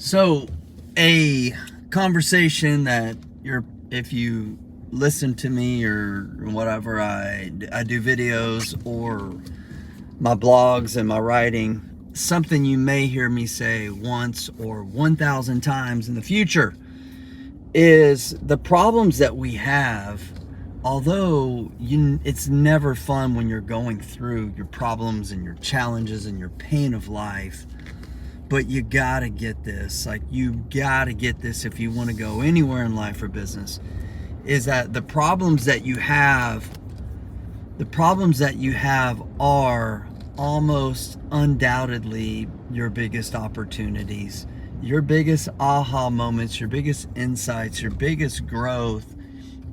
So, a conversation that if you listen to me or whatever, I do videos or my blogs and my writing, something you may hear me say once or 1,000 times in the future is the problems that we have. Although it's never fun when you're going through your problems and your challenges and your pain of life. But you gotta get this. Like, you gotta get this if you want to go anywhere in life or business. Is that the problems that you have are almost undoubtedly your biggest opportunities, your biggest aha moments, your biggest insights, your biggest growth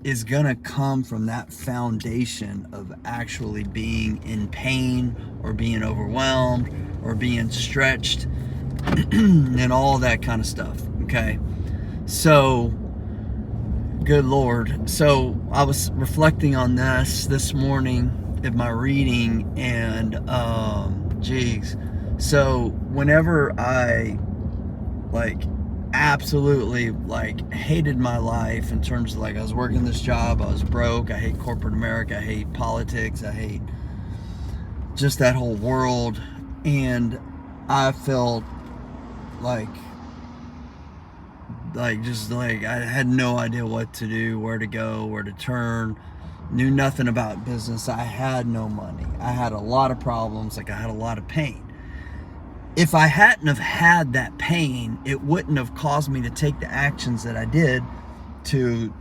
is gonna come from that foundation of actually being in pain or being overwhelmed or being stretched and all that kind of stuff. Okay, so good Lord. So I was reflecting on this morning in my reading, and geez, so whenever I absolutely hated my life, in terms of I was working this job, I was broke, I hate corporate America, I hate politics, I hate just that whole world, and I felt I had no idea what to do, where to go, where to turn, knew nothing about business. I had no money, I had a lot of problems, I had a lot of pain. If I hadn't have had that pain, it wouldn't have caused me to take the actions that I did to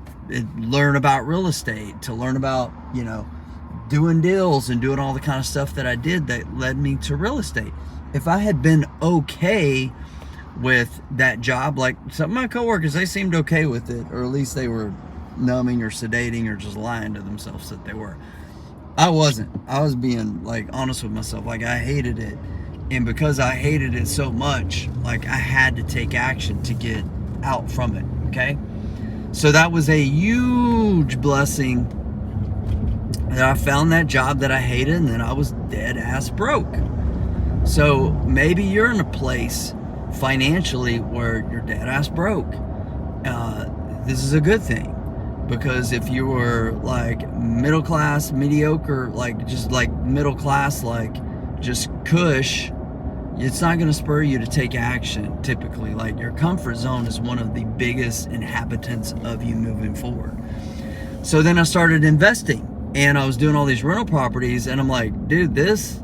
learn about real estate, to learn about, doing deals and doing all the kind of stuff that I did that led me to real estate. If I had been okay with that job, like some of my coworkers, they seemed okay with it, or at least they were numbing or sedating or just lying to themselves that they were. I wasn't. I was being honest with myself. I hated it. And because I hated it so much, I had to take action to get out from it. Okay. So that was a huge blessing that I found that job that I hated, and then I was dead ass broke. So maybe you're in a place financially where you're dead ass broke. This is a good thing, because if you were middle class, mediocre, just middle class, just cush, it's not going to spur you to take action. Typically, your comfort zone is one of the biggest inhabitants of you moving forward. So then I started investing, and I was doing all these rental properties, and I'm like, dude, this,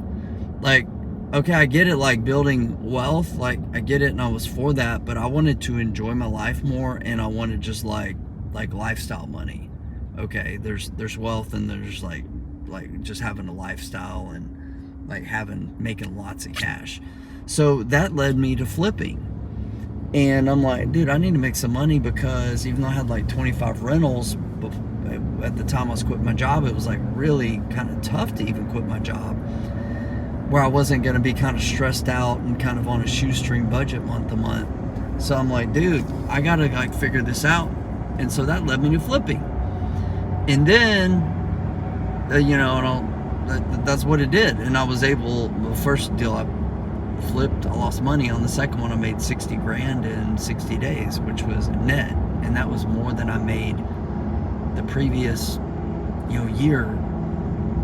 okay, I get it, building wealth, I get it, and I was for that, but I wanted to enjoy my life more, and I wanted just lifestyle money. Okay, there's wealth, and there's just having a lifestyle and making lots of cash. So that led me to flipping. And I'm like, dude, I need to make some money, because even though I had 25 rentals at the time I was quitting my job, it was really kind of tough to even quit my job, where I wasn't going to be kind of stressed out and kind of on a shoestring budget month to month. So I'm like, dude, I got to figure this out. And so that led me to flipping. And then, that's what it did. And I was able, the first deal I flipped, I lost money. On the second one, I made 60 grand in 60 days, which was net. And that was more than I made the previous, year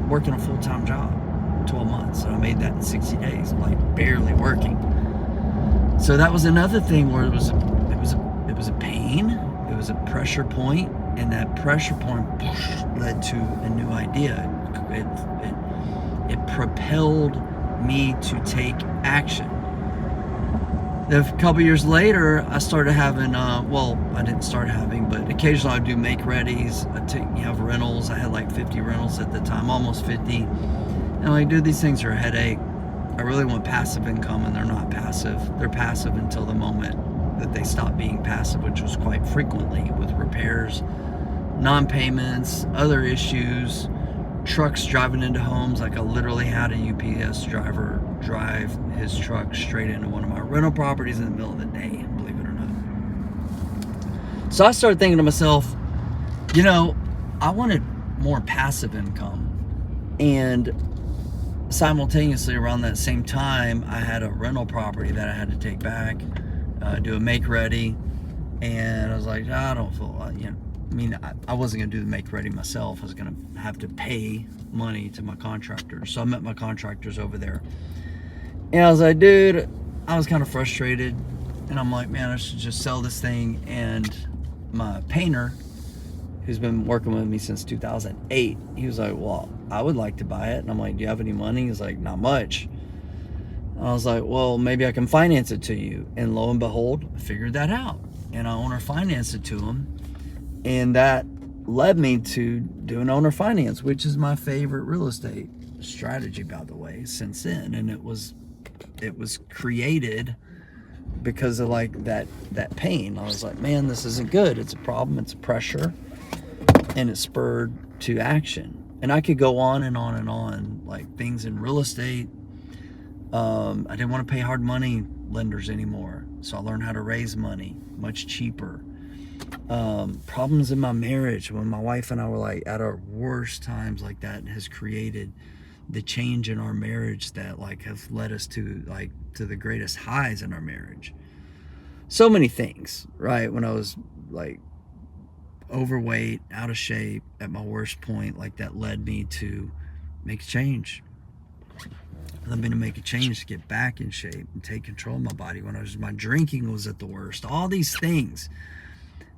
working a full-time job, 12 months. And I made that in 60 days, barely working. So that was another thing where it was a pain, it was a pressure point, and that pressure point led to a new idea. It propelled me to take action. A couple years later, I started having, I didn't start having, but occasionally I'd do make-readies. I'd have rentals. I had 50 rentals at the time, almost 50. And dude, these things are a headache. I really want passive income, and they're not passive. They're passive until the moment that they stop being passive, which was quite frequently with repairs, non-payments, other issues, trucks driving into homes. I literally had a UPS driver drive his truck straight into one of my rental properties in the middle of the day, believe it or not. So I started thinking to myself, I wanted more passive income. And simultaneously around that same time, I had a rental property that I had to take back. do a make ready, and I was like, I don't feel, I mean, I wasn't gonna do the make ready myself. I was gonna have to pay money to my contractors. So I met my contractors over there, and I was like, dude, I was kind of frustrated, and I'm like, man, I should just sell this thing. And my painter, who's been working with me since 2008, he was like, well, I would like to buy it. And I'm like, do you have any money? He's like, not much. I was like, well, maybe I can finance it to you. And lo and behold, I figured that out. And I owner financed it to him. And that led me to do an owner finance, which is my favorite real estate strategy, by the way, since then. And it was created because of like that pain. I was like, man, this isn't good. It's a problem. It's a pressure. And it spurred to action. And I could go on and on and on, like things in real estate. I didn't want to pay hard money lenders anymore, so I learned how to raise money much cheaper. Problems in my marriage, when my wife and I were like at our worst times, like that has created the change in our marriage that like have led us to the greatest highs in our marriage. So many things, right? When I was like overweight, out of shape, at my worst point, like that led me to make a change. Led me to make a change to get back in shape and take control of my body. When my drinking was at the worst. All these things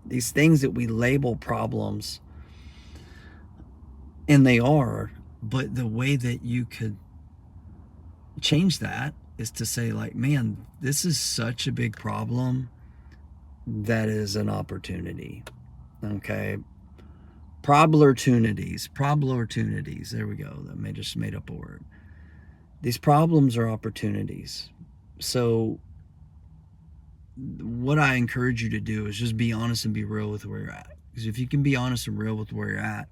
that we label problems, and they are, but the way that you could change that is to say like, man, this is such a big problem that is an opportunity. Okay. Problortunities. There we go. That just made up a word. These problems are opportunities. So what I encourage you to do is just be honest and be real with where you're at. Because if you can be honest and real with where you're at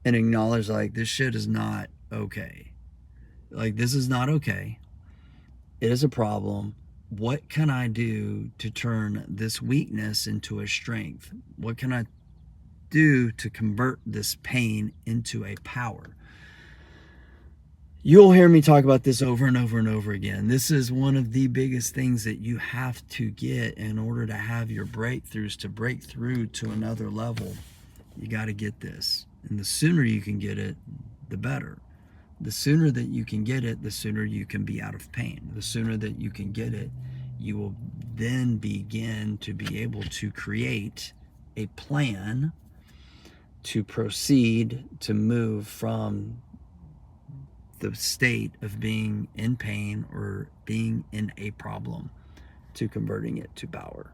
and acknowledge like this shit is not okay. Like this is not okay. It is a problem. What can I do to turn this weakness into a strength? What can I do to convert this pain into a power? You'll hear me talk about this over and over and over again. This is one of the biggest things that you have to get in order to have your breakthroughs, to break through to another level. You got to get this. And the sooner you can get it, the better. The sooner that you can get it, the sooner you can be out of pain. The sooner that you can get it, you will then begin to be able to create a plan to proceed to move from the state of being in pain or being in a problem to converting it to power.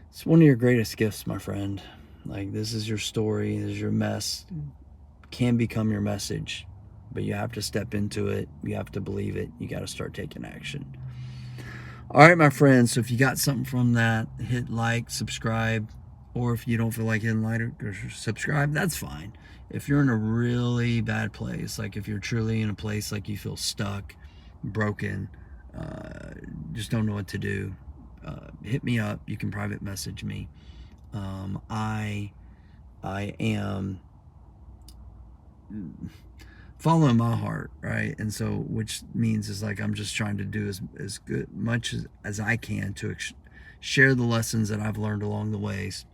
It's one of your greatest gifts, my friend. Like, this is your story, this is your mess, can become your message, but you have to step into it. You have to believe it. You got to start taking action. All right, my friends. So if you got something from that, hit like, subscribe, or if you don't feel like hitting like or subscribe, that's fine. If you're in a really bad place, like if you're truly in a place like you feel stuck, broken, just don't know what to do, hit me up. You can private message me. I am following my heart, right? And so, which means is like I'm just trying to do as good much as I can to share the lessons that I've learned along the ways.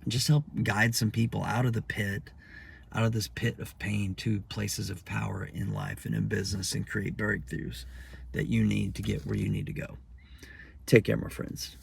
Just help guide some people out of the pit, out of this pit of pain, to places of power in life and in business, and create breakthroughs that you need to get where you need to go. Take care, my friends.